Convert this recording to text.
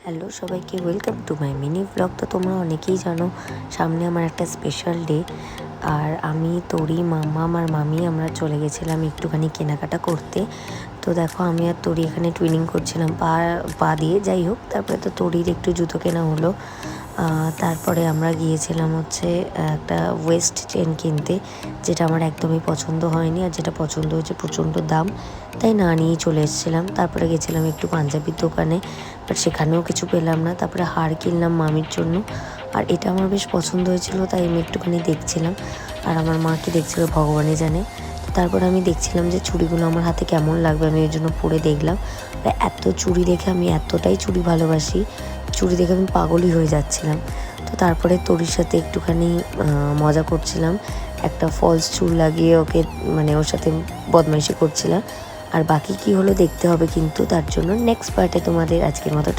Hello সবাইকে, welcome to my mini blog. তো তোমরা অনেকেই জানো সামনে আমার একটা স্পেশাল ডে, আর আমি তরি, মাম্মা আর মামি আমরা চলে গেছিলাম একটুখানি কেনাকাটা করতে। তো দেখো আমি আর তরি এখানে টুইনিং করছিলাম পা দিয়ে, যাই হোক। তারপরে তো তরির একটু জুতো কেনা হলো। তারপরে আমরা গিয়েছিলাম হচ্ছে একটা ওয়েস্ট চেন কিনতে, যেটা আমার একদমই পছন্দ হয়নি, আর যেটা পছন্দ হয়েছে প্রচণ্ড দাম, তাই না নিয়েই চলে এসেছিলাম। তারপরে গেছিলাম একটু পাঞ্জাবির দোকানে, বাট সেখানেও কিছু পেলাম না। তারপরে হার কিনলাম মামির জন্য, আর এটা আমার বেশ পছন্দ হয়েছিল, তাই আমি একটুখানি দেখছিলাম, আর আমার মা কি দেখছিল ভগবানই জানে। তারপরে আমি দেখছিলাম যে চুড়িগুলো আমার হাতে কেমন লাগবে, আমি ওই জন্য পরে দেখলাম। এত চুড়ি দেখে, আমি এতটাই চুড়ি ভালোবাসি, চুড়ি দেখে আমি পাগলই হয়ে যাচ্ছিলাম। তো তারপরে তরির সাথে একটুখানি মজা করছিলাম, একটা ফলস চুল লাগিয়ে ওকে, মানে ওর সাথে বদমাইশি করছিলাম। আর বাকি কি হলো দেখতে হবে কিন্তু, তার জন্য নেক্সট পার্টে তোমাদের আজকের মতো